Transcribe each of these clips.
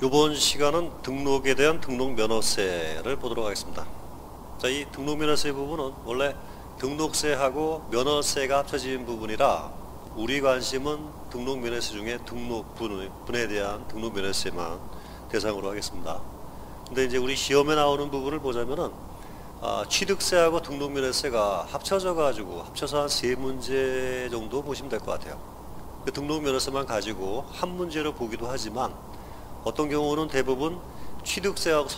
이번 시간은 등록에 대한 등록면허세를 보도록 하겠습니다. 자, 이 등록면허세 부분은 원래 등록세하고 면허세가 합쳐진 부분이라 우리 관심은 등록면허세 중에 등록분에 대한 등록면허세만 대상으로 하겠습니다. 근데 이제 우리 시험에 나오는 부분을 보자면은 취득세하고 등록면허세가 합쳐서 한 3문제 정도 보시면 될 것 같아요. 그 등록면허세만 가지고 한 문제로 보기도 하지만 어떤 경우는 대부분 취득세하고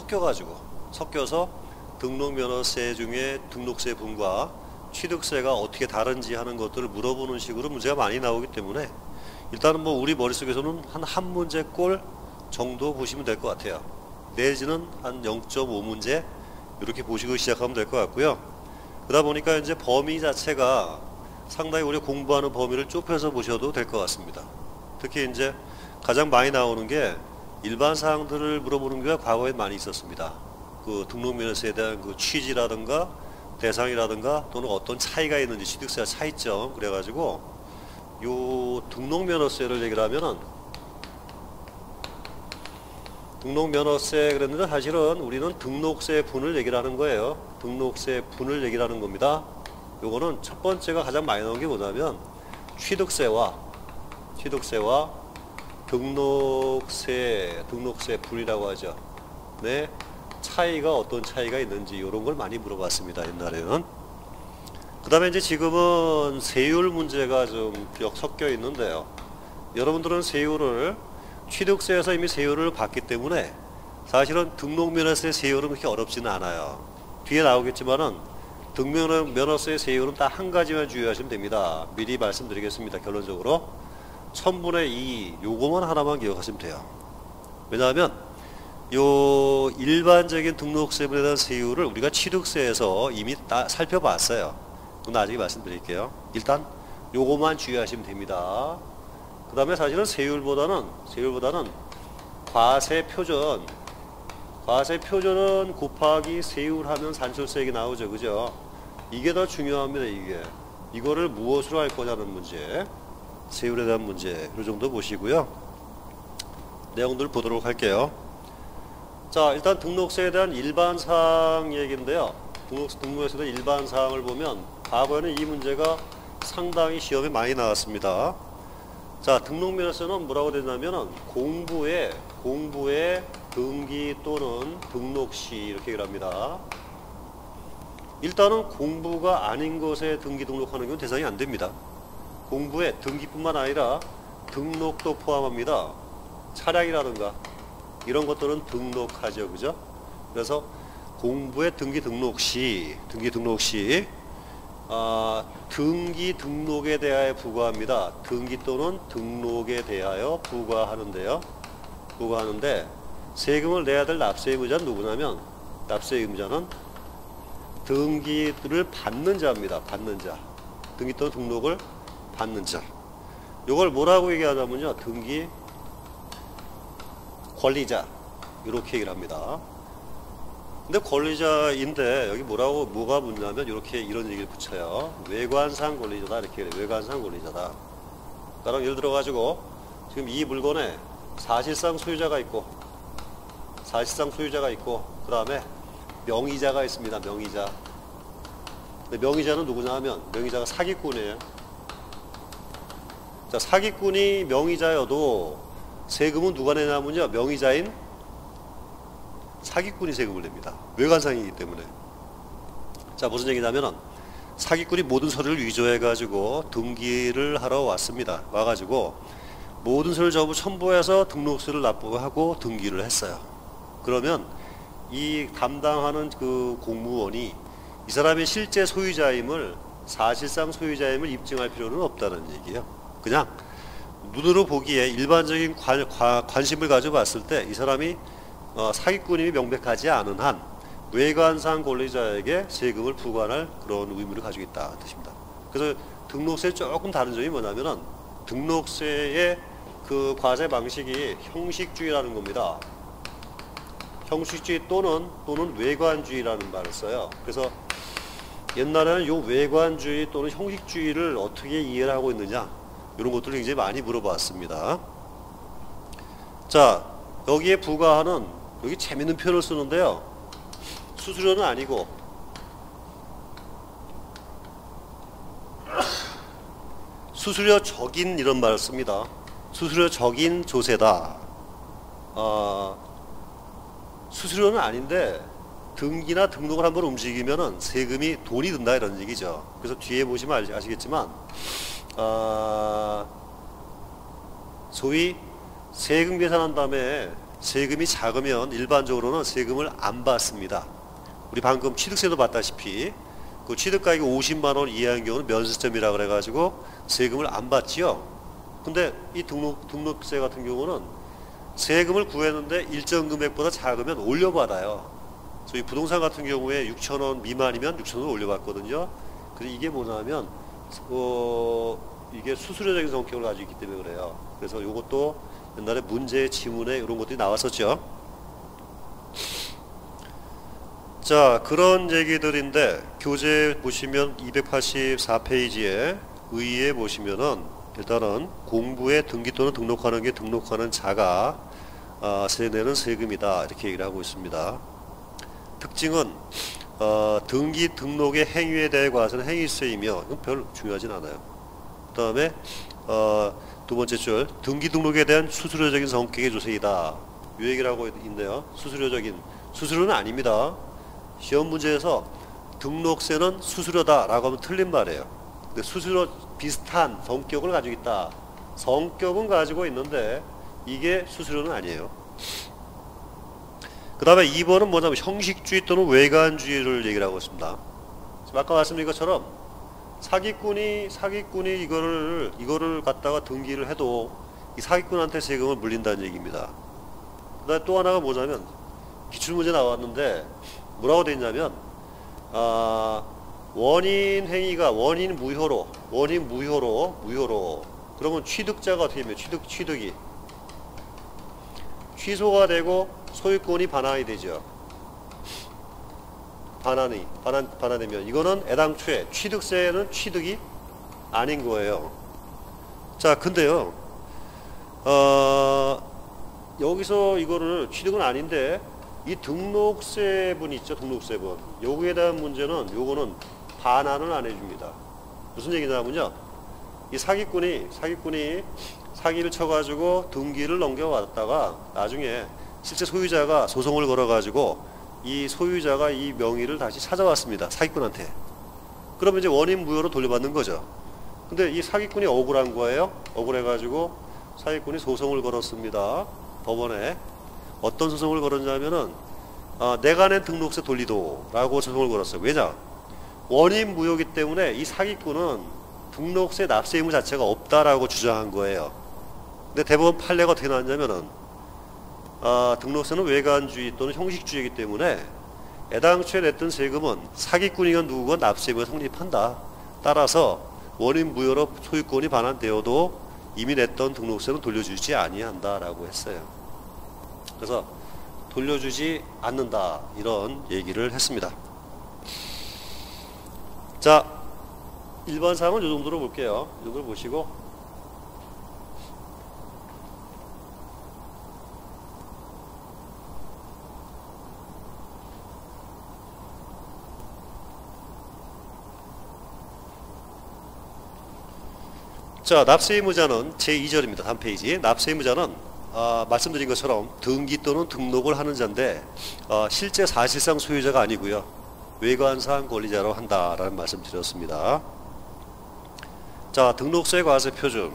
섞여서 등록면허세 중에 등록세 분과 취득세가 어떻게 다른지 하는 것들을 물어보는 식으로 문제가 많이 나오기 때문에 일단은 뭐 우리 머릿속에서는 한 문제꼴 정도 보시면 될 것 같아요. 내지는 한 0.5문제 이렇게 보시고 시작하면 될 것 같고요. 그러다 보니까 이제 범위 자체가 상당히 우리 공부하는 범위를 좁혀서 보셔도 될 것 같습니다. 특히 이제 가장 많이 나오는 게 일반 사항들을 물어보는 게 과거에 많이 있었습니다. 그 등록면허세에 대한 그 취지라든가 대상이라든가 또는 어떤 차이가 있는지 취득세와 차이점 그래가지고 요 등록면허세를 얘기를 하면은 등록면허세 그랬는데 사실은 우리는 등록세 분을 얘기를 하는 거예요. 등록세 분을 얘기를 하는 겁니다. 요거는 첫 번째가 가장 많이 나오는 게 뭐냐면 취득세와 등록세 분이라고 하죠. 네, 차이가 어떤 차이가 있는지 이런 걸 많이 물어봤습니다. 옛날에는. 그 다음에 이제 지금은 세율 문제가 좀 섞여 있는데요. 여러분들은 세율을 취득세에서 이미 세율을 봤기 때문에 사실은 등록면허세 세율은 그렇게 어렵지는 않아요. 뒤에 나오겠지만은 등록면허세 세율은 딱 한 가지만 주의하시면 됩니다. 미리 말씀드리겠습니다. 결론적으로 1000분의 2 요거만 하나만 기억하시면 돼요. 왜냐하면 요 일반적인 등록세분에 대한 세율을 우리가 취득세에서 이미 다 살펴봤어요. 그건 나중에 말씀드릴게요. 일단 요거만 주의하시면 됩니다. 그 다음에 사실은 세율보다는 과세표준은 곱하기 세율하면 산출세액이 나오죠. 그죠? 이게 더 중요합니다. 이거를 무엇으로 할 거냐는 문제, 세율에 대한 문제 이 정도 보시고요. 내용들 보도록 할게요. 자, 일단 등록세에 대한 일반사항 얘기인데요. 등록세에 대한 일반사항을 보면 과거에는 이 문제가 상당히 시험에 많이 나왔습니다. 자, 등록면허세는 뭐라고 되냐면은 공부의 등기 또는 등록시 이렇게 얘기를 합니다. 일단은 공부가 아닌 것에 등기 등록하는 경우는 대상이 안 됩니다. 공부에 등기뿐만 아니라 등록도 포함합니다. 차량이라든가 이런 것들은 등록하죠. 그죠? 그래서 공부의 등기 등록시 등기 등록에 대하여 부과합니다. 등기 또는 등록에 대하여 부과하는데 세금을 내야 될 납세 의무자는 누구냐면 납세 의무자는 등기를 받는 자입니다. 등기 또는 등록을 받는 자. 이걸 뭐라고 얘기하자면요. 등기 권리자 이렇게 얘기를 합니다. 근데 권리자인데 여기 뭐가 묻냐면 이런 얘기를 붙여요. 외관상 권리자다 이렇게 해요. 외관상 권리자다. 그러니까 예를 들어 가지고 지금 이 물건에 사실상 소유자가 있고 그 다음에 명의자가 있습니다. 명의자. 근데 명의자는 누구냐 하면 명의자가 사기꾼이에요. 자, 사기꾼이 명의자여도 세금은 누가 내냐면요. 명의자인 사기꾼이 세금을 냅니다. 외관상이기 때문에. 자, 무슨 얘기냐면은 사기꾼이 모든 서류를 위조해 가지고 등기를 하러 왔습니다. 와가지고 모든 서류를 전부 첨부해서 등록세를 납부하고 등기를 했어요. 그러면 이 담당하는 그 공무원이 이 사람이 실제 사실상 소유자임을 입증할 필요는 없다는 얘기예요. 그냥 눈으로 보기에 일반적인 관심을 가지고 봤을 때 이 사람이 사기꾼임이 명백하지 않은 한 외관상 권리자에게 세금을 부과할 그런 의무를 가지고 있다는 뜻입니다. 그래서 등록세의 조금 다른 점이 뭐냐면은 등록세의 그 과세 방식이 형식주의라는 겁니다. 형식주의 또는 외관주의라는 말을 써요. 그래서 옛날에는 요 외관주의 또는 형식주의를 어떻게 이해를 하고 있느냐 이런 것들을 굉장히 많이 물어봤습니다. 자, 여기에 부과하는, 여기 재밌는 표현을 쓰는데요. 수수료는 아니고 수수료적인 이런 말을 씁니다. 수수료적인 조세다. 수수료는 아닌데 등기나 등록을 한번 움직이면은 세금이 돈이 든다 이런 얘기죠. 그래서 뒤에 보시면 아시겠지만 소위 세금 계산한 다음에 세금이 작으면 일반적으로는 세금을 안 받습니다. 우리 방금 취득세도 봤다시피 그 취득가액이 50만원 이하인 경우는 면세점이라 그래가지고 세금을 안 받지요. 근데 이 등록세 같은 경우는 세금을 구했는데 일정 금액보다 작으면 올려받아요. 소위 부동산 같은 경우에 6천원 미만이면 6천원 올려받거든요. 그래서 이게 뭐냐면 이게 수수료적인 성격을 가지고 있기 때문에 그래요. 그래서 이것도 옛날에 문제 지문에 이런 것들이 나왔었죠. 자, 그런 얘기들인데 교재 보시면 284페이지에 의의에 보시면은 일단은 공부에 등기 또는 등록하는 게 등록하는 자가 내는 세금이다 이렇게 얘기를 하고 있습니다. 특징은 등기 등록의 행위에 대해 과세는 행위세이며 이건 별로 중요하진 않아요. 그 다음에 두 번째 줄 등기 등록에 대한 수수료적인 성격의 조세이다 이 얘기를 하고 있는데요. 수수료는 아닙니다. 시험 문제에서 등록세는 수수료다 라고 하면 틀린 말이에요. 근데 수수료 비슷한 성격을 가지고 있다. 성격은 가지고 있는데 이게 수수료는 아니에요. 그 다음에 2번은 뭐냐면 형식주의 또는 외관주의를 얘기를 하고 있습니다. 아까 말씀드린 것처럼 사기꾼이 이거를 갖다가 등기를 해도 이 사기꾼한테 세금을 물린다는 얘기입니다. 그 다음에 또 하나가 뭐냐면 기출문제 나왔는데 뭐라고 되어 있냐면 원인 행위가 원인 무효로 그러면 취득자가 어떻게 되면 취득이 취소가 되고 소유권이 반환이 되죠. 반환되면 이거는 애당초에 취득세는 취득이 아닌 거예요. 자, 근데요 여기서 이거를 취득은 아닌데 이 등록세분 있죠. 등록세분 여기에 대한 문제는 요거는 반환을 안 해줍니다. 무슨 얘기냐면요, 이 사기꾼이 사기를 쳐가지고 등기를 넘겨받았다가 나중에 실제 소유자가 소송을 걸어가지고 이 소유자가 이 명의를 다시 찾아왔습니다. 사기꾼한테. 그러면 이제 원인 무효로 돌려받는 거죠. 근데 이 사기꾼이 억울한 거예요. 억울해가지고 사기꾼이 소송을 걸었습니다. 법원에. 어떤 소송을 걸었냐면은 내가 낸 등록세 돌리도 라고 소송을 걸었어요. 왜냐? 원인 무효이기 때문에 이 사기꾼은 등록세 납세 의무 자체가 없다라고 주장한 거예요. 근데 대법원 판례가 어떻게 나왔냐면은 등록세는 외관주의 또는 형식주의이기 때문에 애당초에 냈던 세금은 사기꾼이건 누구건 납세 의무가 성립한다. 따라서 원인 무효로 소유권이 반환되어도 이미 냈던 등록세는 돌려주지 아니한다라고 했어요. 그래서 돌려주지 않는다 이런 얘기를 했습니다. 자, 일반 사항은 이 정도로 볼게요. 이 정도로 보시고 자, 납세의무자는 제2절입니다. 다음 페이지. 납세의무자는 말씀드린 것처럼 등기 또는 등록을 하는 자인데 실제 사실상 소유자가 아니고요. 외관상 권리자로 한다라는 말씀 드렸습니다. 자, 등록세 과세 표준.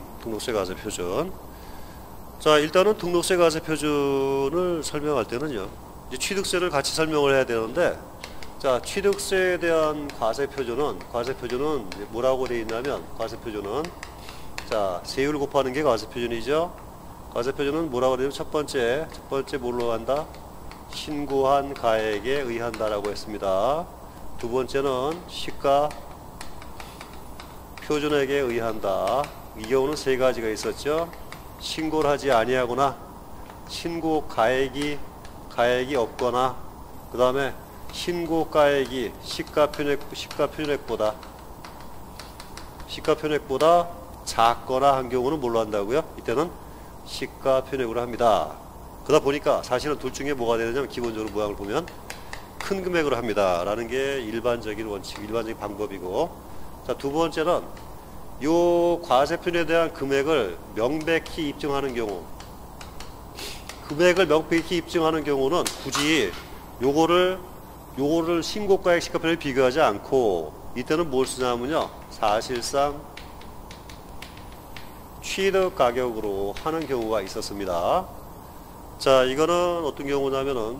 자, 일단은 등록세 과세 표준을 설명할 때는요, 이제 취득세를 같이 설명을 해야 되는데, 자, 취득세에 대한 과세 표준은 뭐라고 되어 있냐면, 과세 표준은 자, 세율 곱하는 게 과세 표준이죠. 과세 표준은 뭐라고 되냐면 첫 번째 뭘로 한다? 신고한 가액에 의한다라고 했습니다. 두 번째는 시가 표준액에 의한다. 이 경우는 세 가지가 있었죠. 신고를 하지 아니하거나, 신고 가액이 없거나, 그 다음에 신고 가액이 시가 표준액보다 작거나 한 경우는 뭘로 한다고요? 이때는 시가 표준액으로 합니다. 그러다 보니까 사실은 둘 중에 뭐가 되느냐면 기본적으로 모양을 보면 큰 금액으로 합니다 라는 게 일반적인 원칙, 일반적인 방법이고, 자, 두 번째는 요 과세표준에 대한 금액을 명백히 입증하는 경우, 금액을 명백히 입증하는 경우는 굳이 요거를 신고가액 시가표를 비교하지 않고 이때는 뭘 쓰냐면요, 사실상 취득 가격으로 하는 경우가 있었습니다. 자, 이거는 어떤 경우냐면은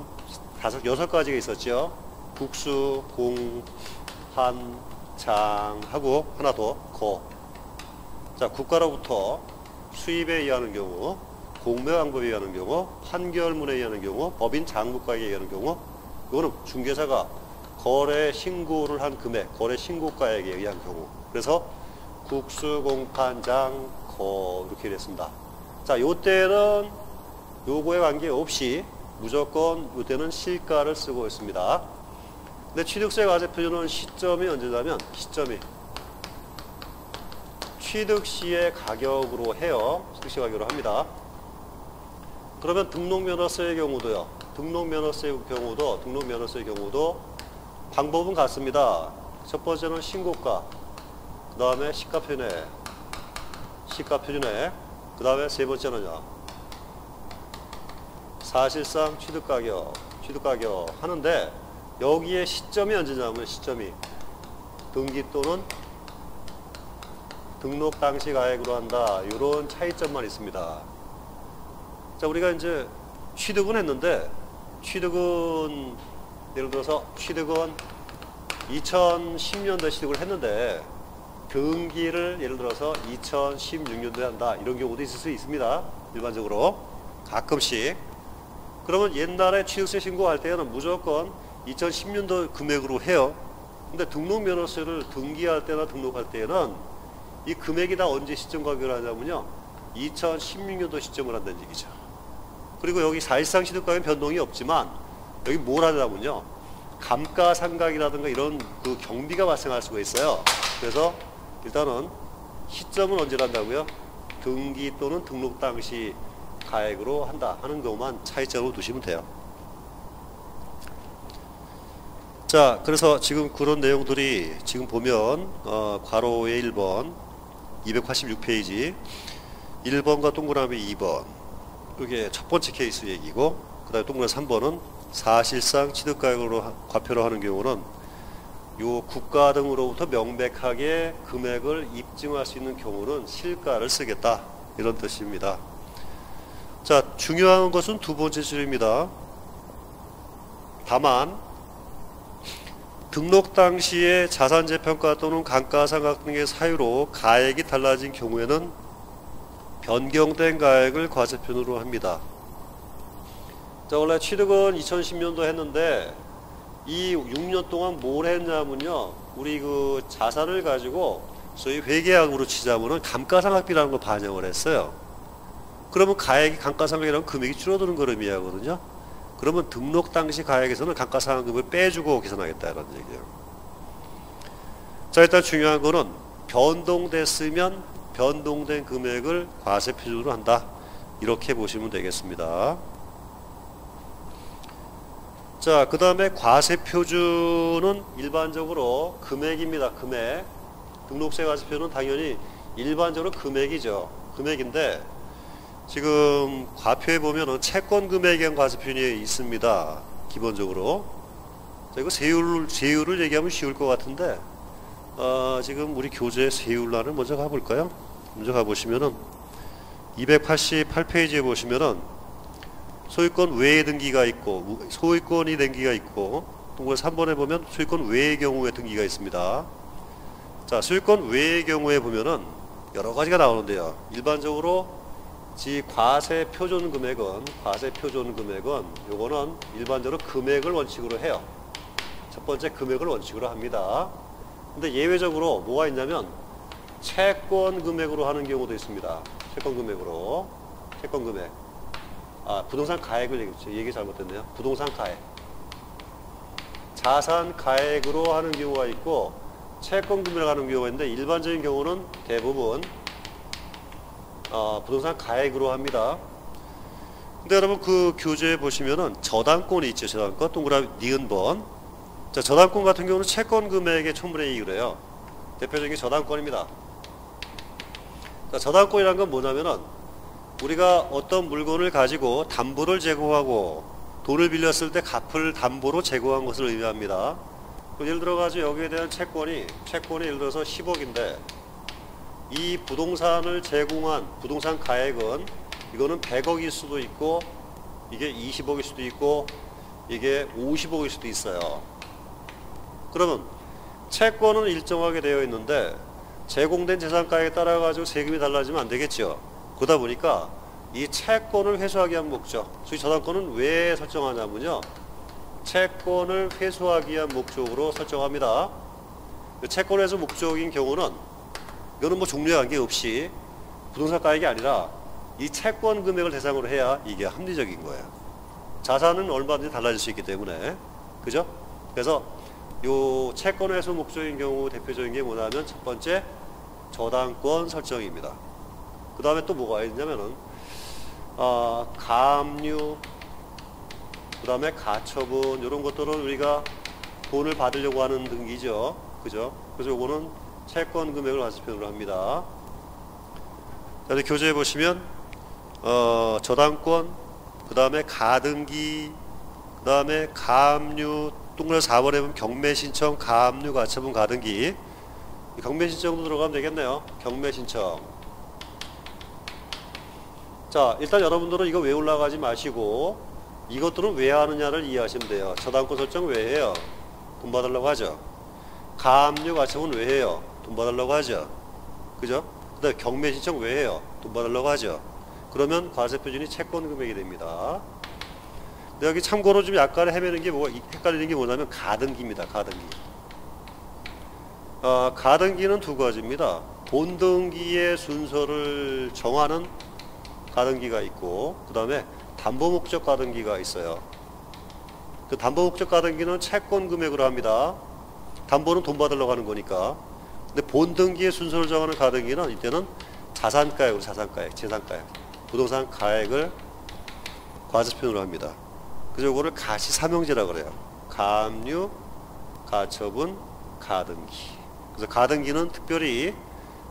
6가지가 있었죠. 국수, 공, 한, 장 하고 하나 더, 거. 자, 국가로부터 수입에 의하는 경우, 공매방법에 의하는 경우, 판결문에 의하는 경우, 법인 장부가액에 의하는 경우, 이거는 중개사가 거래 신고를 한 금액, 거래 신고가액에 의한 경우. 그래서 국수, 공, 판, 장, 거 이렇게 됐습니다. 자, 요때는 요거에 관계없이 무조건 요때는 시가를 쓰고 있습니다. 근데 취득세 과세표준은 시점이 언제냐면 시점이 취득 시의 가격으로 해요. 취득 시 가격으로 합니다. 그러면 등록면허세의 경우도요. 등록면허세의 경우도 방법은 같습니다. 첫 번째는 신고가, 그 다음에 시가표준액, 그 다음에 세 번째는요, 사실상 취득가격 하는데, 여기에 시점이 언제냐면 시점이 등기 또는 등록 당시 가액으로 한다. 이런 차이점만 있습니다. 자, 우리가 이제 취득은 했는데, 취득은 예를 들어서 취득은 2010년도에 취득을 했는데 등기를 예를 들어서 2016년도에 한다. 이런 경우도 있을 수 있습니다. 일반적으로 가끔씩. 그러면 옛날에 취득세 신고할 때는 무조건 2010년도 금액으로 해요. 근데 등록면허세를 등기할 때나 등록할 때는 이 금액이 다 언제 시점 가격을 하냐면요, 2016년도 시점을 한다는 얘기죠. 그리고 여기 사실상 취득가격은 변동이 없지만 여기 뭘 하냐면요, 감가상각이라든가 이런 그 경비가 발생할 수가 있어요. 그래서 일단은 시점은 언제로 한다고요? 등기 또는 등록 당시 가액으로 한다 하는 경우만 차이점으로 두시면 돼요. 자, 그래서 지금 그런 내용들이 지금 보면 괄호의 1번 286페이지 1번과 동그라미 2번 이게 첫 번째 케이스 얘기고, 그 다음에 동그라미 3번은 사실상 취득가격으로 과표를 하는 경우는 요 국가 등으로부터 명백하게 금액을 입증할 수 있는 경우는 실가를 쓰겠다, 이런 뜻입니다. 자, 중요한 것은 두 번째 줄입니다. 다만 등록 당시에 자산재평가 또는 감가상각 등의 사유로 가액이 달라진 경우에는 변경된 가액을 과세표준으로 합니다. 자, 원래 취득은 2010년도 했는데 이 6년 동안 뭘 했냐면요, 우리 그 자산을 가지고 소위 회계학으로 치자면은 감가상각비라는 걸 반영을 했어요. 그러면 가액이 감가상각이라는 금액이 줄어드는 걸 의미하거든요. 그러면 등록 당시 가액에서는 감가상각금을 빼주고 계산하겠다는 얘기예요. 자, 일단 중요한 거는 변동됐으면 변동된 금액을 과세표준으로 한다, 이렇게 보시면 되겠습니다. 자, 그 다음에 과세표준은 일반적으로 금액입니다. 금액. 등록세 과세표준은 당연히 일반적으로 금액이죠. 금액인데 지금 과표에 보면은 채권 금액에 대한 과세표준이 있습니다. 기본적으로. 자, 이거 세율을 얘기하면 쉬울 것 같은데 지금 우리 교재 세율란을 먼저 가볼까요? 먼저 가보시면은 288페이지에 보시면은 소유권 외의 등기가 있고 소유권이 등기가 있고, 동그라미 3번에 보면 소유권 외의 경우에 등기가 있습니다. 자, 소유권 외의 경우에 보면은 여러 가지가 나오는데요. 일반적으로 과세 표준 금액은 요거는 일반적으로 금액을 원칙으로 해요. 첫 번째 금액을 원칙으로 합니다. 근데 예외적으로 뭐가 있냐면 채권 금액으로 하는 경우도 있습니다. 채권 금액. 부동산 가액을 얘기 잘못했네요. 부동산 가액. 자산 가액으로 하는 경우가 있고 채권 금액을 하는 경우가 있는데, 일반적인 경우는 대부분 부동산 가액으로 합니다. 근데 여러분 그 교재에 보시면은 저당권이 있죠. 저당권 동그라미 니은 번. 자, 저당권 같은 경우는 채권 금액의 촌분의 2를 해요. 대표적인 게 저당권입니다. 자, 저당권이란 건 뭐냐면은 우리가 어떤 물건을 가지고 담보를 제공하고 돈을 빌렸을 때 갚을 담보로 제공한 것을 의미합니다. 예를 들어가지고 여기에 대한 채권이 예를 들어서 10억인데 이 부동산을 제공한 부동산 가액은 이거는 100억일 수도 있고 이게 20억일 수도 있고 이게 50억일 수도 있어요. 그러면 채권은 일정하게 되어 있는데 제공된 재산가액에 따라 가지고 세금이 달라지면 안 되겠죠. 그러다 보니까 이 채권을 회수하기 위한 목적, 소위 저당권은 왜 설정하냐면요, 채권을 회수하기 위한 목적으로 설정합니다. 채권 회수 목적인 경우는 이거는 뭐 종류에 관계없이 부동산 가액이 아니라 이 채권 금액을 대상으로 해야 이게 합리적인 거예요. 자산은 얼마든지 달라질 수 있기 때문에, 그죠? 그래서 요 채권 회수 목적인 경우 대표적인 게 뭐냐면 첫 번째 저당권 설정입니다. 그 다음에 또 뭐가 있냐면은 가압류, 그 다음에 가처분, 이런 것들은 우리가 돈을 받으려고 하는 등기죠. 그죠? 그래서 요거는 채권 금액을 과세표현으로 합니다. 자, 교재에 보시면 저당권, 그 다음에 가등기, 그 다음에 가압류, 동그라미 4번에 보면 경매신청, 가압류, 가처분, 가등기. 경매신청도 들어가면 되겠네요. 경매신청. 자, 일단 여러분들은 이거 외우려고 하지 마시고 이것들은 왜 하느냐를 이해하시면 돼요. 저당권 설정 왜 해요? 돈 받으려고 하죠. 가압류, 가처분 왜 해요? 돈 받으려고 하죠. 그죠? 그 다음에 경매신청 왜 해요? 돈 받으려고 하죠. 그러면 과세표준이 채권 금액이 됩니다. 근데 여기 참고로 좀 약간 헤매는 게 헷갈리는 게 뭐냐면 가등기입니다. 가등기. 가등기는 두 가지입니다. 본등기의 순서를 정하는 가등기가 있고, 그 다음에 담보목적 가등기가 있어요. 그 담보목적 가등기는 채권 금액으로 합니다. 담보는 돈 받으려고 하는 거니까. 근데 본등기의 순서를 정하는 가등기는 이때는 자산가액으로, 재산가액, 부동산 가액을 과세표현으로 합니다. 그래서 이거를 가시삼형제라고 그래요. 가압류, 가처분, 가등기. 그래서 가등기는 특별히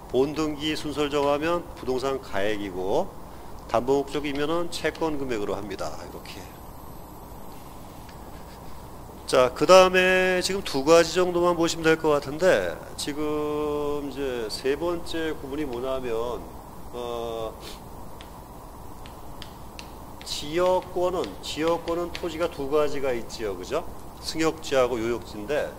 본등기 순서를 정하면 부동산 가액이고 담보목적이면은 채권 금액으로 합니다. 이렇게. 자, 그 다음에 지금 두 가지 정도만 보시면 될 것 같은데, 지금 이제 세 번째 구분이 뭐냐면 지역권은 토지가 두 가지가 있지요, 그죠? 승역지하고 요역지인데,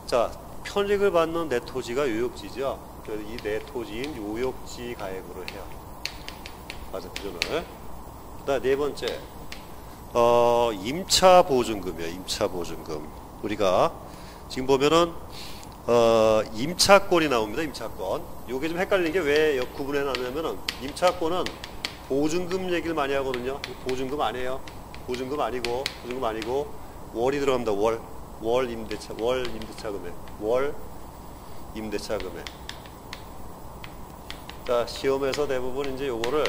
자, 편익을 받는 내 토지가 요역지죠. 그래서 이 내 토지인 요역지 가액으로 해요. 맞아, 표준을. 그다음 네 번째, 임차보증금이에요. 임차보증금. 우리가 지금 보면은 임차권이 나옵니다. 임차권. 요게 좀 헷갈리는 게 왜 구분해 놨냐면은 임차권은 보증금 얘기를 많이 하거든요. 보증금 아니에요. 보증금 아니고 월이 들어갑니다. 월 임대차 금액. 월 임대차 금액. 자, 시험에서 대부분 이제 요거를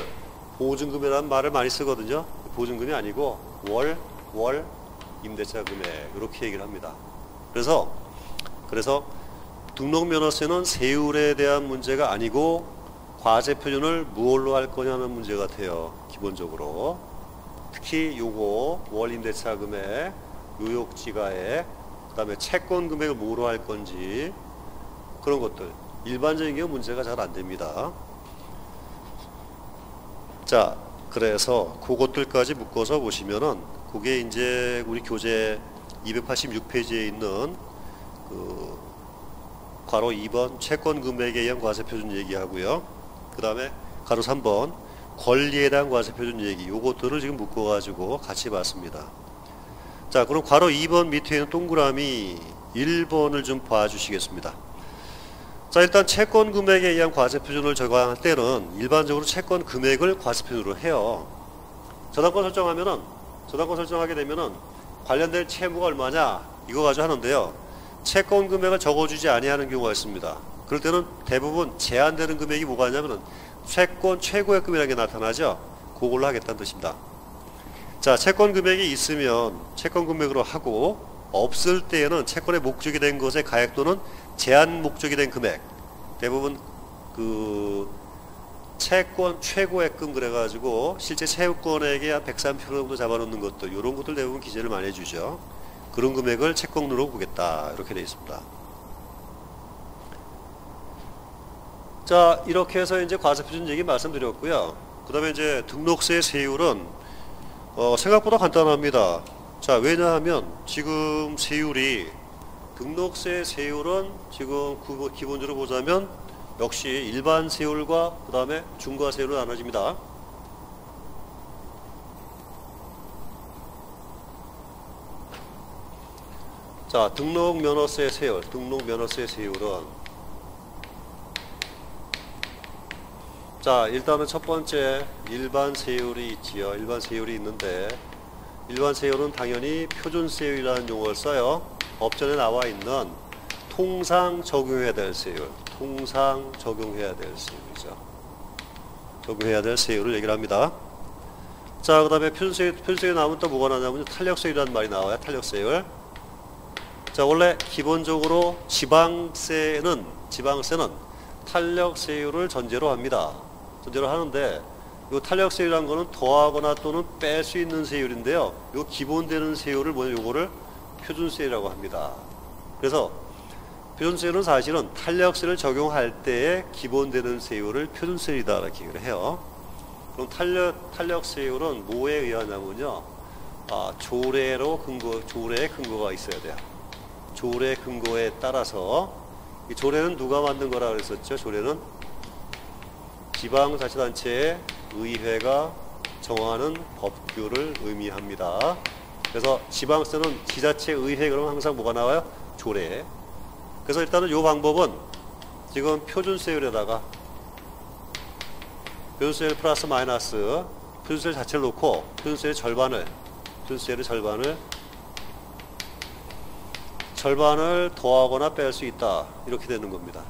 보증금이라는 말을 많이 쓰거든요. 보증금이 아니고 월 임대차 금액, 이렇게 얘기를 합니다. 그래서 등록면허세는 세율에 대한 문제가 아니고 과세 표준을 무엇로 할 거냐는 문제 같아요. 기본적으로. 특히 요거 월 임대차 금액, 요역지가액, 그 다음에 채권 금액을 뭐로 할 건지, 그런 것들 일반적인 경우 문제가 잘 안 됩니다. 자, 그래서 그것들까지 묶어서 보시면은 그게 이제 우리 교재 286페이지에 있는 그 괄호 2번 채권 금액에 의한 과세 표준 얘기하고요. 그 다음에 괄호 3번 권리에 대한 과세 표준 얘기, 요것들을 지금 묶어 가지고 같이 봤습니다. 자, 그럼 괄호 2번 밑에 있는 동그라미 1번을 좀 봐주시겠습니다. 자, 일단 채권 금액에 의한 과세 표준을 적용할 때는 일반적으로 채권 금액을 과세 표준으로 해요. 저당권 설정하게 되면은 관련된 채무가 얼마냐 이거 가지고 하는데요. 채권 금액을 적어주지 아니하는 경우가 있습니다. 그럴 때는 대부분 제한되는 금액이 뭐가 있냐면은 채권 최고액금이라는 게 나타나죠. 그걸로 하겠다는 뜻입니다. 자, 채권 금액이 있으면 채권 금액으로 하고, 없을 때에는 채권의 목적이 된 것의 가액 또는 제한 목적이 된 금액, 대부분 그 채권 최고액금 그래가지고 실제 채권액의 한 130% 정도 잡아놓는 것들, 이런 것들 대부분 기재를 많이 해주죠. 그런 금액을 채권으로 보겠다, 이렇게 되어 있습니다. 자, 이렇게 해서 이제 과세표준 얘기 말씀드렸고요. 그 다음에 이제 등록세 세율은 생각보다 간단합니다. 자, 왜냐하면 지금 세율이, 등록세 세율은 지금 기본적으로 보자면 역시 일반 세율과 그 다음에 중과세율로 나눠집니다. 자, 등록면허세 세율, 등록면허세 세율은, 자, 일단은 첫 번째 일반 세율이 있지요. 일반 세율이 있는데, 일반 세율은 당연히 표준세율이라는 용어를 써요. 법전에 나와 있는 통상 적용해야 될 세율, 통상 적용해야 될 세율이죠. 적용해야 될 세율을 얘기를 합니다. 자, 그 다음에 표준세율 나오면 또 뭐가 나냐면 탄력세율이라는 말이 나와요. 탄력세율. 자, 원래 기본적으로 지방세는 탄력세율을 전제로 합니다. 전제로 하는데, 이 탄력세율이라는 거는 더하거나 또는 뺄 수 있는 세율인데요. 이 기본되는 세율을 요거를 표준세율이라고 합니다. 그래서 표준세율은 사실은 탄력세를 적용할 때에 기본되는 세율을 표준세율이다 이렇게 얘기를 해요. 그럼 탄력세율은 뭐에 의하냐면요, 조례의 근거가 있어야 돼요. 조례 근거에 따라서, 이 조례는 누가 만든 거라 그랬었죠? 조례는 지방자치단체의 의회가 정하는 법규를 의미합니다. 그래서 지방세는 지자체 의회, 그러면 항상 뭐가 나와요? 조례. 그래서 일단은 이 방법은 지금 표준세율에다가 표준세율 플러스 마이너스 표준세율 자체를 놓고 표준세율의 절반을 더하거나 뺄 수 있다, 이렇게 되는 겁니다.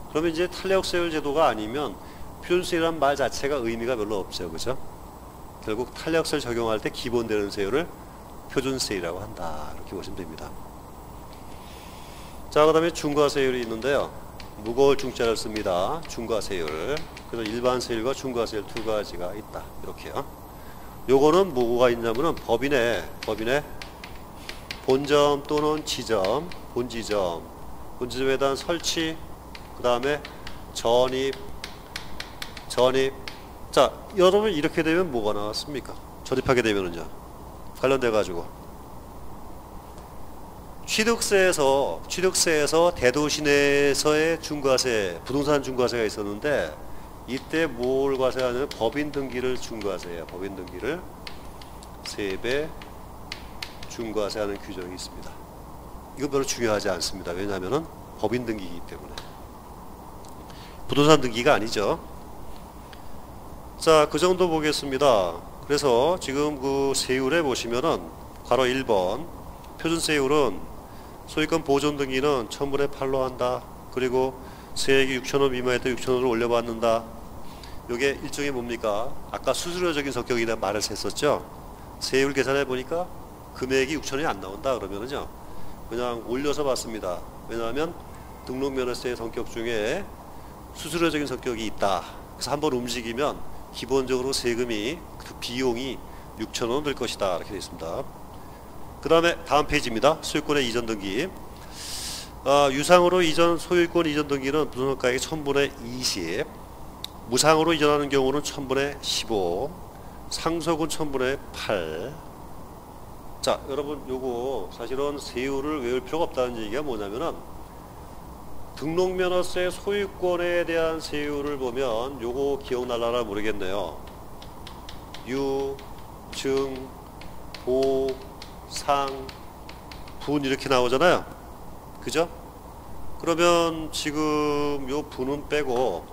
그러면 이제 탄력세율 제도가 아니면 표준세율이라는 말 자체가 의미가 별로 없죠. 그죠? 결국 탄력세를 적용할 때 기본되는 세율을 표준세율이라고 한다, 이렇게 보시면 됩니다. 자, 그 다음에 중과세율이 있는데요. 무거울 중자를 씁니다. 중과세율. 그래서 일반세율과 중과세율 두 가지가 있다, 이렇게요. 요거는 뭐가 있냐면은 법인의 본점 또는 지점, 본지점에 대한 설치, 그 다음에 전입. 자, 여러분 이렇게 되면 뭐가 나왔습니까? 전입하게 되면은요, 관련돼 가지고 취득세에서 대도시 내에서의 중과세, 부동산 중과세가 있었는데, 이때 뭘 과세하냐면 법인 등기를 중과세해요. 법인 등기를 3배 중과세하는 규정이 있습니다. 이거 별로 중요하지 않습니다. 왜냐하면 법인 등기이기 때문에. 부동산 등기가 아니죠. 자, 그 정도 보겠습니다. 그래서 지금 그 세율에 보시면은 괄호 1번 표준세율은 소유권 보존 등기는 1000분의 8로 한다. 그리고 세액이 6,000원 미만일 때 6,000원으로 올려받는다. 이게 일종의 뭡니까? 아까 수수료적인 성격이라는 말을 했었죠. 세율 계산해 보니까 금액이 6,000원이 안 나온다 그러면은요, 그냥 올려서 받습니다. 왜냐하면 등록면허세의 성격 중에 수수료적인 성격이 있다. 그래서 한번 움직이면 기본적으로 세금이, 그 비용이 6,000원 될 것이다, 이렇게 되어 있습니다. 그 다음에 다음 페이지입니다. 소유권의 이전 등기. 유상으로 소유권 이전 등기는 부동산 가액의 1000분의 20, 무상으로 이전하는 경우는 1000분의 15, 상속은 1000분의 8. 자, 여러분 요거 사실은 세율을 외울 필요가 없다는 얘기가 뭐냐면은, 등록면허세 소유권에 대한 세율을 보면 요거 기억날라나 모르겠네요. 유, 증, 보, 상, 분 이렇게 나오잖아요. 그죠? 그러면 지금 요 분은 빼고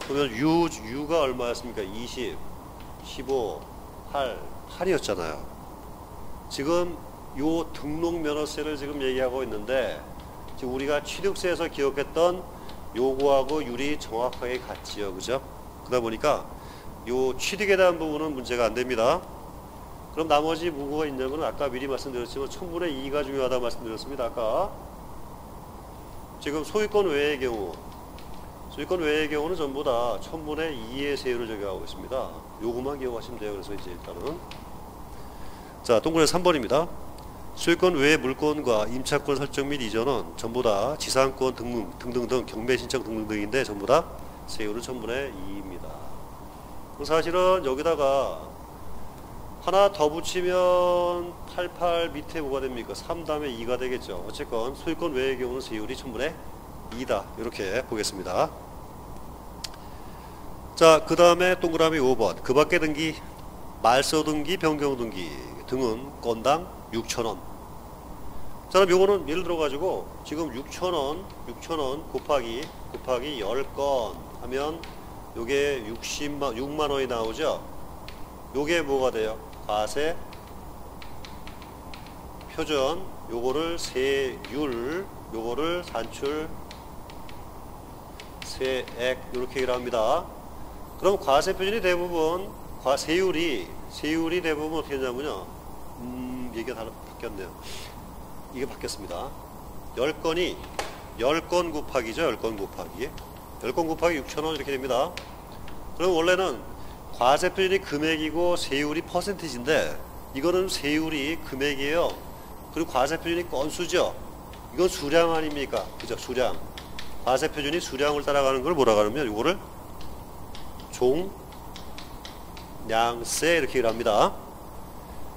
보면 유가 얼마였습니까? 20, 15, 8이었잖아요. 지금 요 등록면허세를 지금 얘기하고 있는데, 지금 우리가 취득세에서 기억했던 요거하고 율이 정확하게 같지요. 그죠? 그러다 보니까 요 취득에 대한 부분은 문제가 안 됩니다. 그럼 나머지 뭐가 있냐면 아까 미리 말씀드렸지만 1000분의 2가 중요하다고 말씀드렸습니다. 아까 지금 소유권 외의 경우는 전부 다 1000분의 2의 세율을 적용하고 있습니다. 요것만 기억하시면 돼요. 그래서 이제 일단은 자, 동그라미 3번입니다. 소유권 외의 물권과 임차권 설정 및 이전은 전부 다 지상권 등등등 경매 신청 등등등인데 전부 다 세율은 1000분의 2입니다. 사실은 여기다가 하나 더 붙이면 88 밑에 뭐가 됩니까? 3 다음에 2가 되겠죠. 어쨌건 소유권 외의 경우는 세율이 1000분의 2다. 이렇게 보겠습니다. 자, 그 다음에 동그라미 5번. 그 밖의 등기, 말소 등기, 변경 등기 등은 건당 6,000원. 자, 그럼 요거는 예를 들어 가지고 지금 6,000원 곱하기 10건 하면 요게 6만 원이 나오죠. 요게 뭐가 돼요? 과세 표준, 요거를 세율, 요거를 산출 세액 이렇게 얘기를 합니다. 그럼 과세 표준이 대부분 세율이 대부분 어떻게 되냐면요. 얘기가 바뀌었네요. 이게 바뀌었습니다. 10건 곱하기죠. 10건 곱하기 6,000원 이렇게 됩니다. 그럼 원래는 과세 표준이 금액이고 세율이 퍼센티지인데 이거는 세율이 금액이에요. 그리고 과세 표준이 건수죠. 이건 수량 아닙니까? 그죠? 수량. 과세 표준이 수량을 따라가는 걸 뭐라고 하냐면 이거를 종량세 이렇게 얘기를 합니다.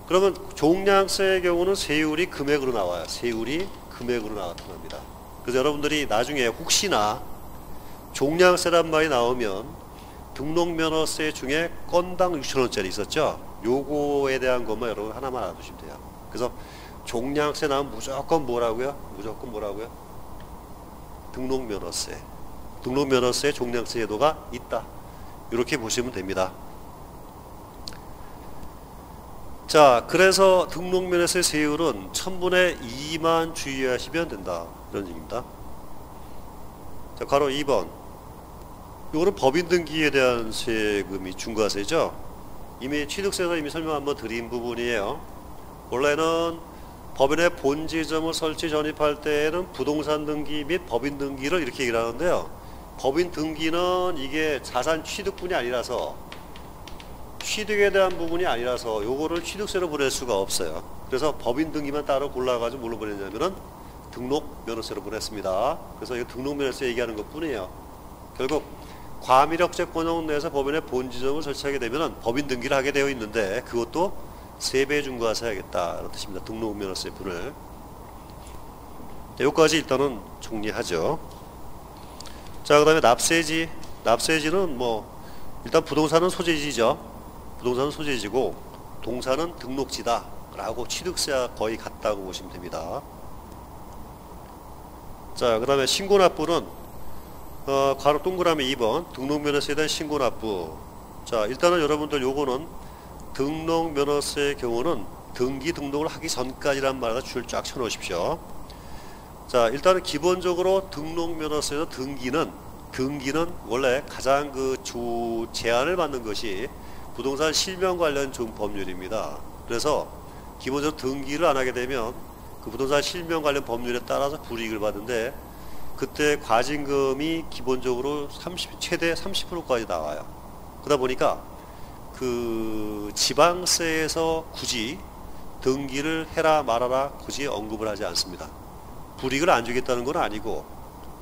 그러면 종량세의 경우는 세율이 금액으로 나와요. 세율이 금액으로 나타납니다. 그래서 여러분들이 나중에 혹시나 종량세란 말이 나오면 등록면허세 중에 건당 6,000원짜리 있었죠. 요거에 대한 것만 여러분 하나만 알아두시면 돼요. 그래서 종량세 나오면 무조건 뭐라고요? 등록면허세 종량세 제도가 있다. 이렇게 보시면 됩니다. 자, 그래서 등록면허세 세율은 1000분의 2만 주의하시면 된다. 이런 얘기입니다. 자, 괄호 2번. 이거는 법인 등기에 대한 세금이 중과세죠. 이미 취득세에서 이미 설명 한번 드린 부분이에요. 원래는 법인의 본지점을 설치 전입할 때에는 부동산 등기 및 법인 등기를 이렇게 얘기를 하는데요. 법인 등기는 이게 자산 취득분이 아니라서 취득에 대한 부분이 아니라서 요거를 취득세로 보낼 수가 없어요. 그래서 법인 등기만 따로 골라가지고 뭘로 보냈냐면은 등록면허세로 보냈습니다. 그래서 이 등록면허세 얘기하는 것 뿐이에요. 결국 과밀억제권역 내에서 법인의 본지점을 설치하게 되면은 법인 등기를 하게 되어 있는데 그것도 3배 중과세하겠다 이런 뜻입니다. 등록면허세 분을. 여기까지 일단은 정리하죠. 자, 그 다음에 납세지는 뭐 일단 부동산은 소재지죠. 부동산은 소재지고 동산은 등록지다 라고 취득세와 거의 같다고 보시면 됩니다. 자, 그 다음에 신고납부는 괄호 동그라미 2번 등록면허세에 대한 신고납부. 자, 일단은 여러분들 요거는 등록면허세의 경우는 등기 등록을 하기 전까지란 말에다 줄 쫙 쳐놓으십시오. 자, 일단은 기본적으로 등록면허세에서 등기는 원래 가장 제한을 받는 것이 부동산 실명 관련 법률입니다. 그래서 기본적으로 등기를 안 하게 되면 그 부동산 실명 관련 법률에 따라서 불이익을 받는데 그때 과징금이 기본적으로 최대 30%까지 나와요. 그러다 보니까 그 지방세에서 굳이 등기를 해라 말아라 굳이 언급을 하지 않습니다. 불이익을 안 주겠다는 건 아니고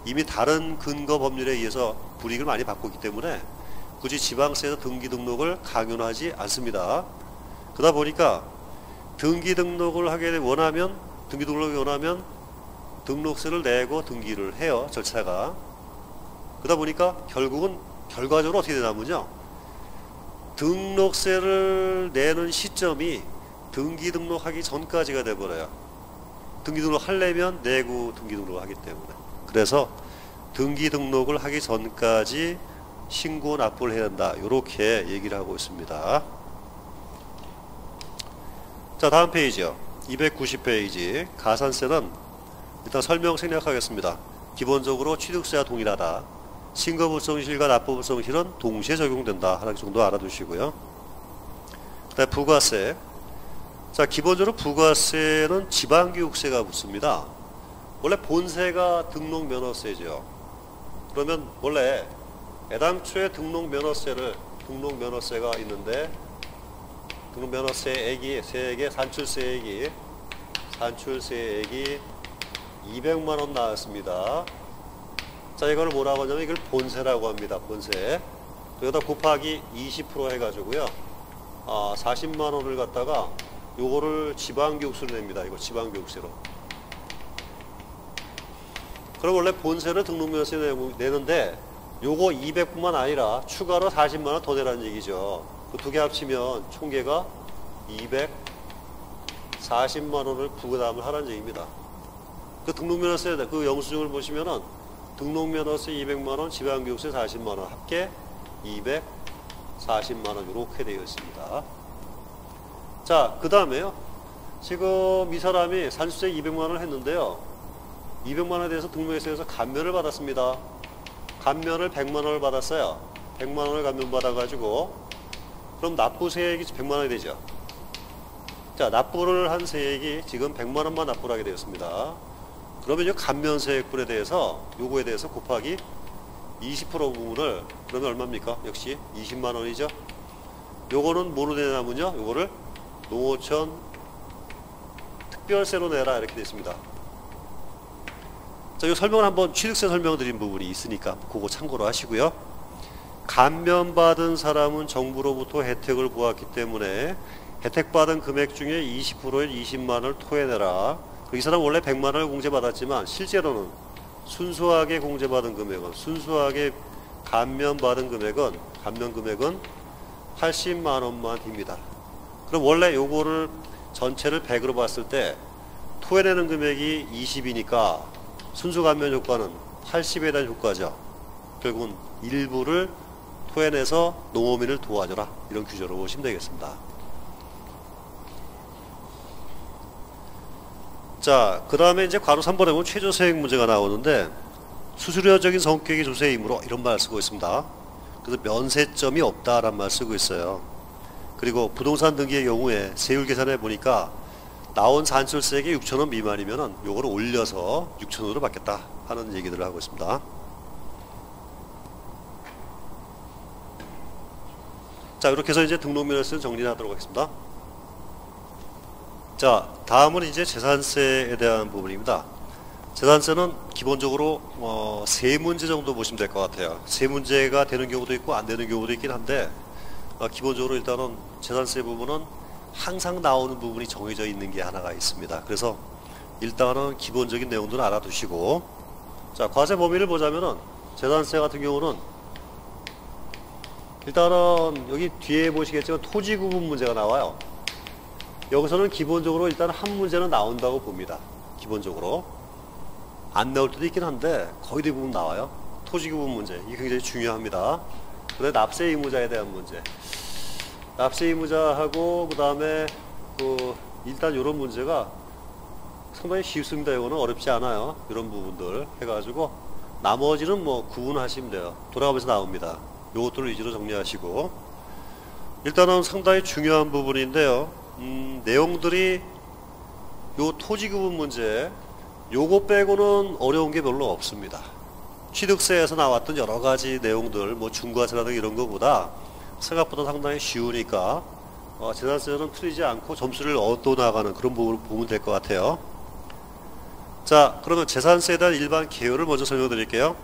이미 다른 근거 법률에 의해서 불이익을 많이 받고 있기 때문에 굳이 지방세에서 등기 등록을 강요하지 않습니다. 그러다 보니까 등기 등록을 원하면 등록세를 내고 등기를 해요. 절차가. 그러다 보니까 결과적으로 어떻게 되냐면요. 등록세를 내는 시점이 등기 등록하기 전까지가 돼버려요. 등기 등록 하려면 내고 등기 등록을 하기 때문에. 그래서 등기 등록을 하기 전까지 신고 납부를 해야 한다. 이렇게 얘기를 하고 있습니다. 자, 다음 페이지요. 290페이지. 가산세는 일단 설명 생략하겠습니다. 기본적으로 취득세와 동일하다. 신고불성실과 납부불성실은 동시에 적용된다. 하나 정도 알아두시고요. 그다음에 부가세. 자, 기본적으로 부가세는 지방교육세가 붙습니다. 원래 본세가 등록면허세죠. 그러면 원래 애당초에 등록면허세가 있는데 등록면허세액이 산출세액이 200만원 나왔습니다. 자, 이걸 뭐라고 하냐면 이걸 본세라고 합니다. 본세. 여기다 곱하기 20% 해가지고요. 40만원을 갖다가 요거를 지방교육세로 냅니다. 이거 지방교육세로. 그럼 원래 본세를 등록면허세 내는데 요거 200뿐만 아니라 추가로 40만원 더 내라는 얘기죠. 그 두 개 합치면 총계가 240만원을 부담을 하라는 얘기입니다. 그 등록면허세 그 영수증을 보시면은 등록면허세 200만원, 지방교육세 40만원 합계 240만원 이렇게 되어 있습니다. 자, 그 다음에요. 지금 이 사람이 산수세 200만원을 했는데요. 200만원에 대해서 등록세에서 감면을 받았습니다. 감면을 100만원을 받았어요. 100만원을 감면받아가지고 그럼 납부세액이 100만원이 되죠. 자, 납부를 한 세액이 지금 100만원만 납부를 하게 되었습니다. 그러면 이 감면세액분에 대해서 요거에 대해서 곱하기 20% 부분을 그러면 얼마입니까? 역시 20만원이죠. 요거는 뭐로 내냐면요. 요거를 농어촌 특별세로 내라 이렇게 되어 있습니다. 자, 이 설명을 한번 취득세 설명드린 부분이 있으니까 그거 참고로 하시고요. 감면받은 사람은 정부로부터 혜택을 보았기 때문에 혜택받은 금액 중에 20%인 20만원을 토해내라. 이 사람 원래 100만원을 공제받았지만 실제로는 순수하게 공제받은 금액은 순수하게 감면 금액은 80만원만 듭니다. 그럼 원래 요거를 전체를 100으로 봤을 때 토해내는 금액이 20이니까 순수 감면 효과는 80에 대한 효과죠. 결국은 일부를 토해내서 농어민을 도와줘라. 이런 규제로 보시면 되겠습니다. 자, 그 다음에 이제 괄호 3번에 보면 최저세액 문제가 나오는데 수수료적인 성격의 조세이므로 이런 말 쓰고 있습니다. 그래서 면세점이 없다라는 말 쓰고 있어요. 그리고 부동산 등기의 경우에 세율 계산해 보니까 나온 산출세액이 6,000원 미만이면은 요거를 올려서 6,000원으로 받겠다 하는 얘기들을 하고 있습니다. 자, 이렇게 해서 이제 등록면허세는 정리하도록 하겠습니다. 자, 다음은 이제 재산세에 대한 부분입니다. 재산세는 기본적으로 세 문제 정도 보시면 될 것 같아요. 세 문제가 되는 경우도 있고 안 되는 경우도 있긴 한데 기본적으로 일단은 재산세 부분은 항상 나오는 부분이 정해져 있는 게 하나가 있습니다. 그래서 일단은 기본적인 내용들은 알아두시고, 자, 과세 범위를 보자면은 재산세 같은 경우는 일단은 여기 뒤에 보시겠지만 토지 구분 문제가 나와요. 여기서는 기본적으로 일단 한 문제는 나온다고 봅니다. 기본적으로 안 나올 때도 있긴 한데 거의 대부분 나와요. 토지 구분 문제, 이게 굉장히 중요합니다. 그다음에 납세 의무자에 대한 문제, 납세 의무자하고 그 다음에 일단 이런 문제가 상당히 쉽습니다. 이거는 어렵지 않아요. 이런 부분들 해가지고 나머지는 뭐 구분하시면 돼요. 돌아가면서 나옵니다. 요것들을 위주로 정리하시고, 일단은 상당히 중요한 부분인데요. 내용들이 요 토지 구분 문제 요거 빼고는 어려운 게 별로 없습니다. 취득세에서 나왔던 여러 가지 내용들, 뭐 중과세라든가 이런 거보다 생각보다 상당히 쉬우니까 재산세는 틀리지 않고 점수를 얻어 나가는 그런 부분을 보면 될 것 같아요. 자, 그러면 재산세에 대한 일반 개요를 먼저 설명드릴게요.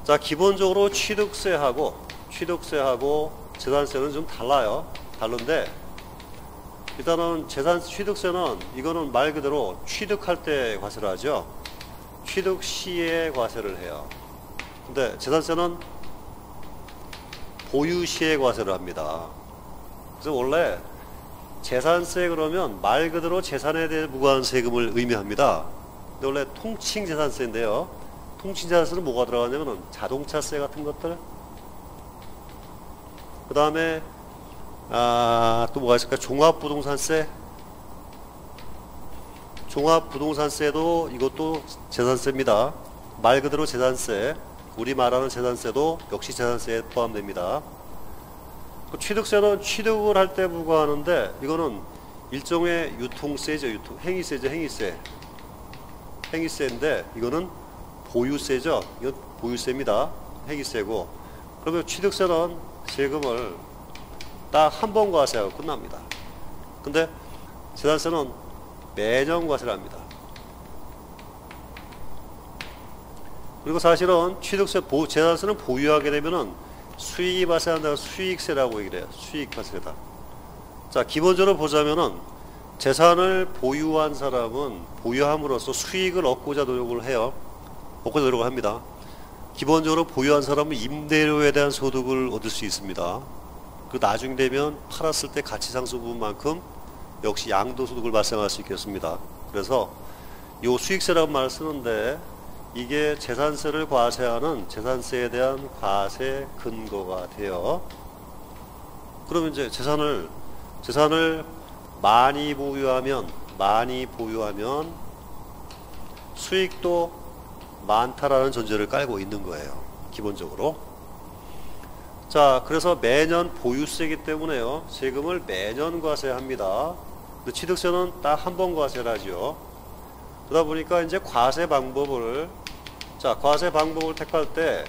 자, 기본적으로 취득세하고 재산세는 좀 달라요. 다른데 일단은 취득세는 이거는 말 그대로 취득할 때 과세를 하죠. 취득 시에 과세를 해요. 근데 재산세는 보유 시에 과세를 합니다. 그래서 원래 재산세 그러면 말 그대로 재산에 대해 부과한 세금을 의미합니다. 근데 원래 통칭재산세인데요. 통칭재산세는 뭐가 들어가냐면 자동차세 같은 것들, 그 다음에 또 뭐가 있을까? 종합부동산세. 종합부동산세도 이것도 재산세입니다. 말 그대로 재산세. 우리 말하는 재산세도 역시 재산세에 포함됩니다. 취득세는 취득을 할 때 부과하는데 이거는 일종의 유통세죠. 행위세죠. 행위세인데 이거는 보유세죠. 이건 보유세입니다. 행위세고, 그러면 취득세는 세금을 딱 한 번 과세하고 끝납니다. 근데 재산세는 매년 과세를 합니다. 그리고 사실은 취득세, 재산세는 보유하게 되면은 수익이 발생한다고 수익세라고 얘기를 해요. 수익발세다. 자, 기본적으로 보자면은 재산을 보유한 사람은 보유함으로써 수익을 얻고자 노력을 해요. 얻고자 노력을 합니다. 기본적으로 보유한 사람은 임대료에 대한 소득을 얻을 수 있습니다. 그 나중 되면 팔았을 때 가치 상승 부분만큼 역시 양도소득을 발생할 수 있겠습니다. 그래서 요 수익세라는 말을 쓰는데 이게 재산세를 과세하는 재산세에 대한 과세 근거가 돼요. 그러면 이제 재산을 많이 보유하면 수익도 많다라는 전제를 깔고 있는 거예요. 기본적으로. 자, 그래서 매년 보유세이기 때문에요. 세금을 매년 과세합니다. 근데 취득세는 딱 한 번 과세를 하죠. 그러다 보니까 이제 과세 방법을 택할 때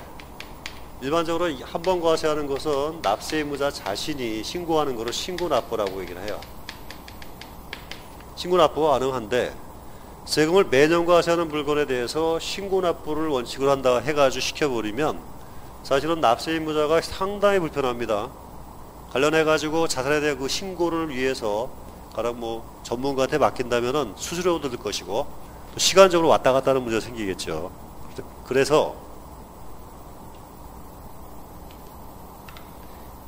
일반적으로 한 번 과세하는 것은 납세 의무자 자신이 신고하는 것을 신고납부라고 얘기를 해요. 신고납부가 가능한데 세금을 매년 과세하는 물건에 대해서 신고납부를 원칙으로 한다 해가지고 시켜버리면 사실은 납세 의무자가 상당히 불편합니다. 관련해가지고 자산에 대한 그 신고를 위해서 가령 전문가한테 맡긴다면은 수수료도 들 것이고 또 시간적으로 왔다 갔다 하는 문제가 생기겠죠. 그래서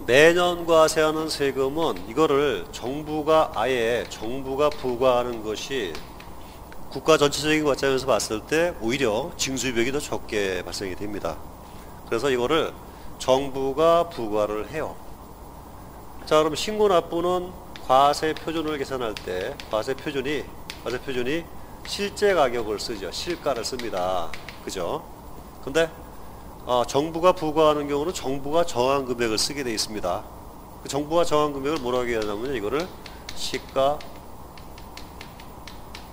매년 과세하는 세금은 이거를 정부가 부과하는 것이 국가 전체적인 관점에서 봤을 때 오히려 징수비용이 더 적게 발생이 됩니다. 그래서 이거를 정부가 부과를 해요. 자, 그럼 신고납부는 과세 표준을 계산할 때 과세 표준이 실제 가격을 쓰죠. 실가를 씁니다. 그죠? 근데 정부가 부과하는 경우는 정부가 정한 금액을 쓰게 되어 있습니다. 그 정부가 정한 금액을 뭐라고 얘기하냐면 이거를 시가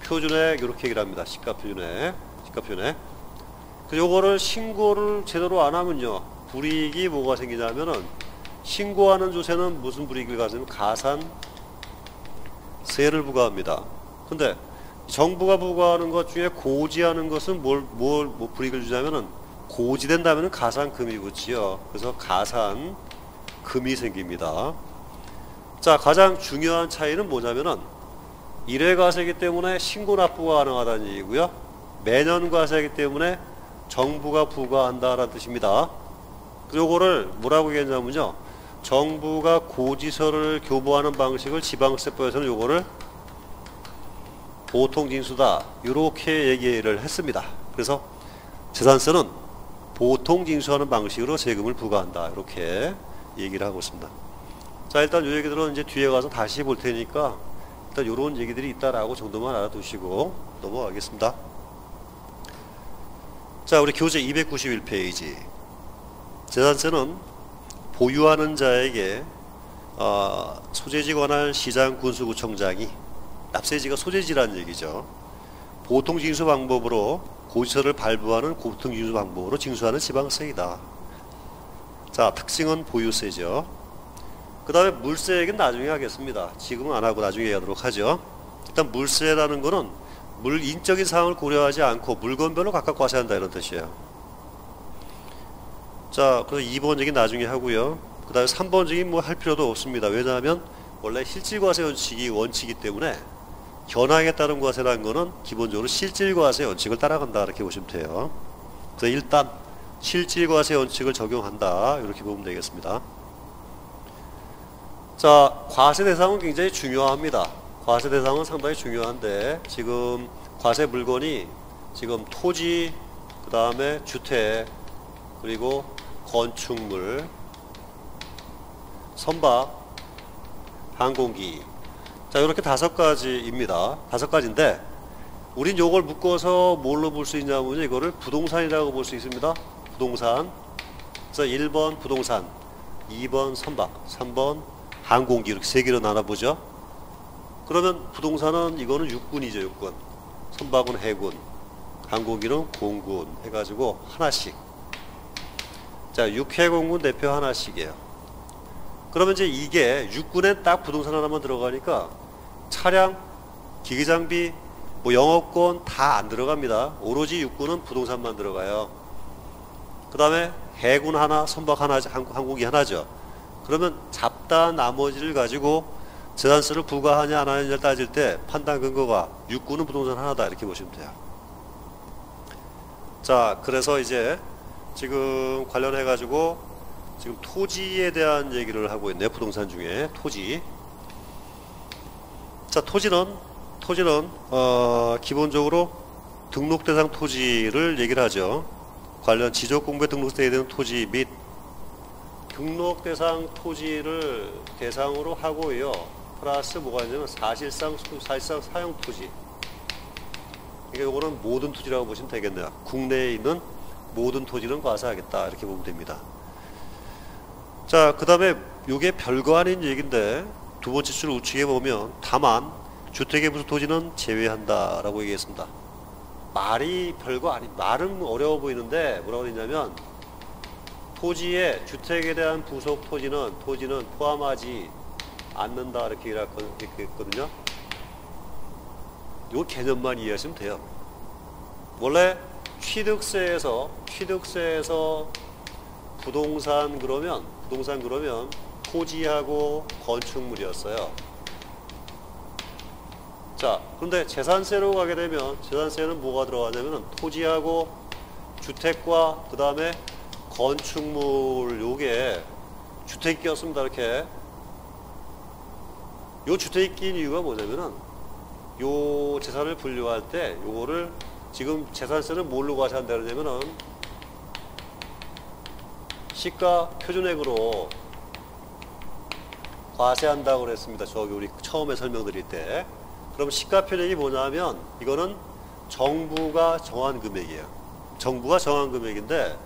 표준액 이렇게 얘기를 합니다. 시가 표준액. 요거를 신고를 제대로 안 하면요. 불이익이 뭐가 생기냐면은 신고하는 조세는 무슨 불이익을 가지면 가산세를 부과합니다. 근데 정부가 부과하는 것 중에 고지하는 것은 뭘 불이익을 주냐면은 고지된다면은 가산금이 붙지요. 그래서 가산금이 생깁니다. 자, 가장 중요한 차이는 뭐냐면은 1회 과세이기 때문에 신고납부가 가능하다는 얘기고요. 매년 과세이기 때문에 정부가 부과한다라는 뜻입니다. 요거를 뭐라고 얘기했냐면요. 정부가 고지서를 교부하는 방식을 지방세법에서는 요거를 보통징수다 이렇게 얘기를 했습니다. 그래서 재산세는 보통징수하는 방식으로 세금을 부과한다 이렇게 얘기를 하고 있습니다. 자, 일단 이 얘기들은 이제 뒤에 가서 다시 볼 테니까 일단 이런 얘기들이 있다라고 정도만 알아두시고 넘어가겠습니다. 자, 우리 교재 291페이지. 재산세는 보유하는 자에게 소재지 관할 시장 군수구청장이 납세지가 소재지라는 얘기죠. 보통징수 방법으로 고지서를 발부하는 보통징수 방법으로 징수하는 지방세이다. 자, 특징은 보유세죠. 그 다음에 물세 얘기는 나중에 하겠습니다. 지금은 안 하고 나중에 하도록 하죠. 일단 물세라는 거는 인적인 사항을 고려하지 않고 물건별로 각각 과세한다 이런 뜻이에요. 자, 그래서 2번 얘기 나중에 하고요. 그 다음에 3번 얘기 할 필요도 없습니다. 왜냐하면 원래 실질과세 원칙이기 때문에 현황에 따른 과세라는 거는 기본적으로 실질과세 원칙을 따라간다 이렇게 보시면 돼요. 그래서 일단 실질과세 원칙을 적용한다 이렇게 보면 되겠습니다. 자, 과세 대상은 굉장히 중요합니다. 과세 대상은 상당히 중요한데 지금 과세 물건이 지금 토지, 그 다음에 주택, 그리고 건축물, 선박, 항공기. 자, 이렇게 5가지입니다. 5가지인데 우린 요걸 묶어서 뭘로 볼 수 있냐면 이거를 부동산이라고 볼 수 있습니다. 부동산. 그래서 1번 부동산, 2번 선박, 3번 항공기 이렇게 3개로 나눠보죠. 그러면 부동산은 이거는 육군이죠, 육군. 선박은 해군, 항공기는 공군 해가지고 하나씩. 자, 육해공군 대표 하나씩이에요. 그러면 이제 이게 육군에 딱 부동산 하나만 들어가니까 차량, 기기장비, 뭐 영업권 다 안 들어갑니다. 오로지 육군은 부동산만 들어가요. 그 다음에 해군 하나, 선박 하나, 항공기 하나죠. 그러면 잡다한 나머지를 가지고 재산세를 부과하냐 안 하냐를 따질 때 판단 근거가 육군은 부동산 하나다 이렇게 보시면 돼요. 자, 그래서 이제 지금 관련해 가지고 지금 토지에 대한 얘기를 하고 있네요. 부동산 중에 토지. 자, 토지는 기본적으로 등록 대상 토지를 얘기를 하죠. 관련 지적 공부에 등록되어야 되는 토지 및 등록 대상 토지를 대상으로 하고요. 플러스 뭐가 있냐면 사실상 사용 토지. 그러니까 이거는 모든 토지라고 보시면 되겠네요. 국내에 있는 모든 토지는 과세하겠다 이렇게 보면 됩니다. 자, 그 다음에 이게 별거 아닌 얘기인데 두 번째 줄 우측에 보면 다만 주택의 부수 토지는 제외한다라고 얘기했습니다. 말이 별거 아니, 말은 어려워 보이는데 뭐라고 했냐면 토지에 주택에 대한 부속 토지는 포함하지 않는다 이렇게 얘기했거든요. 이 개념만 이해하시면 돼요. 원래 취득세에서 부동산 그러면 토지하고 건축물이었어요. 자, 그런데 재산세로 가게 되면 재산세는 뭐가 들어가냐면 토지하고 주택과 그 다음에 건축물 요게 주택이 꼈습니다. 이렇게 요 주택이 낀 이유가 뭐냐면은 요 재산을 분류할 때 요거를 지금 재산세는 뭘로 과세한다 그러냐면은 시가 표준액으로 과세한다고 그랬습니다. 저기 우리 처음에 설명드릴 때. 그럼 시가 표준액이 뭐냐면 이거는 정부가 정한 금액이에요. 정부가 정한 금액인데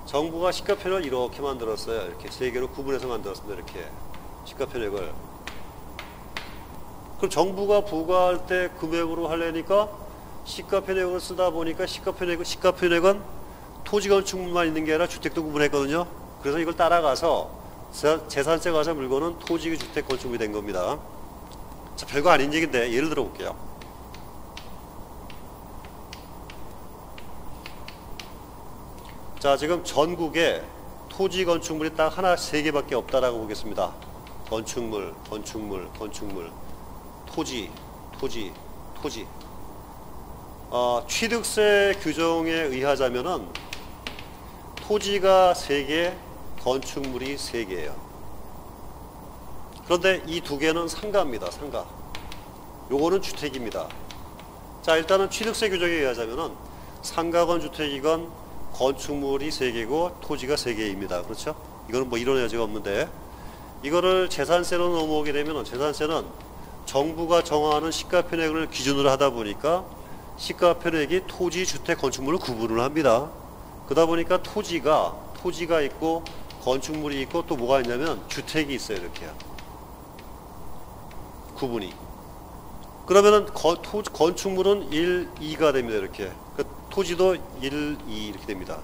정부가 시가 표준을 이렇게 만들었어요. 이렇게 세 개로 구분해서 만들었습니다. 이렇게 시가 표준액을. 그럼 정부가 부과할 때 금액으로 하려니까 시가 표준액을 쓰다 보니까 시가 표준액은 토지 건축물만 있는 게 아니라 주택도 구분했거든요. 그래서 이걸 따라가서 재산세 과세 물건은 토지, 주택, 건축물이 된 겁니다. 자, 별거 아닌 얘기인데 예를 들어 볼게요. 자, 지금 전국에 토지 건축물이 딱 하나, 세 개밖에 없다라고 보겠습니다. 건축물, 토지. 취득세 규정에 의하자면은 토지가 3개, 건축물이 3개예요. 그런데 이 두 개는 상가입니다. 상가. 요거는 주택입니다. 자, 일단은 취득세 규정에 의하자면은 상가건 주택이건 건축물이 3개고 토지가 3개입니다. 그렇죠? 이거는 뭐 이론 여지가 없는데 이거를 재산세로 넘어오게 되면은 재산세는 정부가 정하는 시가 표준액을 기준으로 하다 보니까 시가 표준액이 토지, 주택, 건축물을 구분을 합니다. 그러다 보니까 토지가 있고 건축물이 있고 또 뭐가 있냐면 주택이 있어요. 이렇게요. 구분이. 그러면은 건축물은 1, 2가 됩니다. 이렇게. 토지도 1, 2 이렇게 됩니다.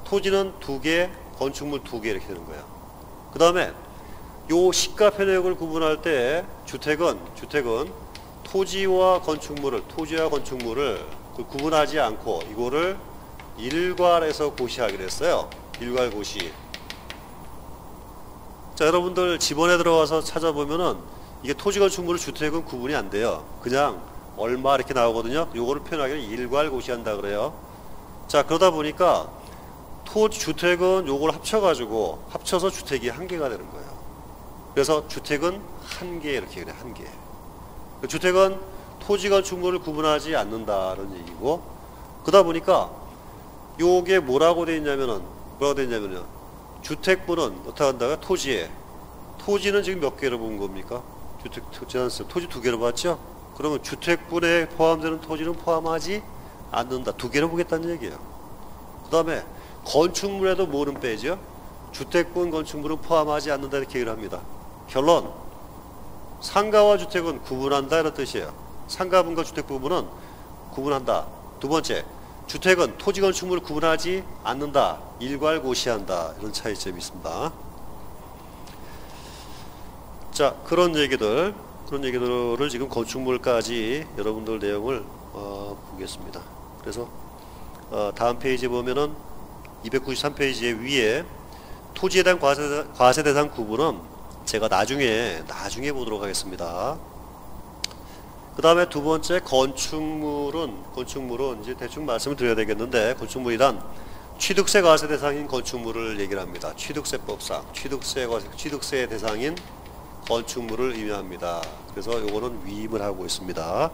토지는 2개, 건축물 2개 이렇게 되는 거예요. 그 다음에 요 시가 표준액을 구분할 때 주택은 토지와 건축물을 구분하지 않고 이거를 일괄해서 고시하기로 했어요. 일괄고시. 자, 여러분들 지번에 들어가서 찾아보면은 이게 토지 건축물을 주택은 구분이 안 돼요. 그냥 얼마 이렇게 나오거든요. 요거를 표현하기를 일괄고시한다 그래요. 자, 그러다 보니까 주택은 요걸 합쳐서 주택이 1개가 되는 거예요. 그래서 주택은 1개 이렇게 그래. 1개. 주택은 토지 건축물을 구분하지 않는다는 얘기고, 그러다 보니까 요게 뭐라고 되어 있냐면요. 주택분은 어떻게 한다가 토지는 지금 몇 개로 본 겁니까? 토지 2개로 봤죠? 그러면 주택분에 포함되는 토지는 포함하지 않는다. 2개로 보겠다는 얘기예요. 그 다음에 건축물에도 뭐는 빼죠? 주택분 건축물은 포함하지 않는다 이렇게 얘기를 합니다. 결론, 상가와 주택은 구분한다 이런 뜻이에요. 상가분과 주택부분은 구분한다. 두 번째, 주택은 토지 건축물을 구분하지 않는다. 일괄고시한다. 이런 차이점이 있습니다. 자, 그런 얘기들을 지금 건축물까지 여러분들 내용을 보겠습니다. 그래서 다음 페이지에 보면은 293페이지에 위에 토지에 대한 과세 대상 구분은 제가 나중에 보도록 하겠습니다. 그 다음에 두 번째, 건축물은 이제 대충 말씀을 드려야 되겠는데, 건축물이란 취득세 과세 대상인 건축물을 얘기를 합니다. 취득세법상 취득세 대상인 건축물을 의미합니다. 그래서 요거는 위임을 하고 있습니다.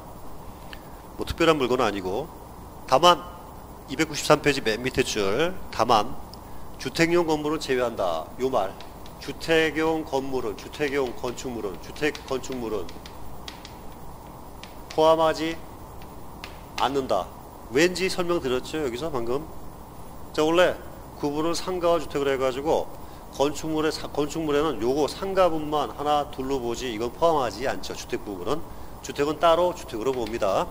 뭐 특별한 물건은 아니고, 다만 293페이지 맨 밑에 줄, 다만 주택용 건물은 제외한다. 요 말, 주택용 건물은, 주택용 건축물은, 주택 건축물은 포함하지 않는다. 왠지 설명드렸죠 여기서 방금. 자, 원래 구분을 상가와 주택을 해가지고 건축물에는 요거 상가분만 하나 둘로 보지 이건 포함하지 않죠. 주택 부분은. 주택은 따로 주택으로 봅니다.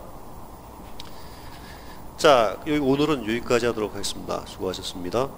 자, 오늘은 여기까지 하도록 하겠습니다. 수고하셨습니다.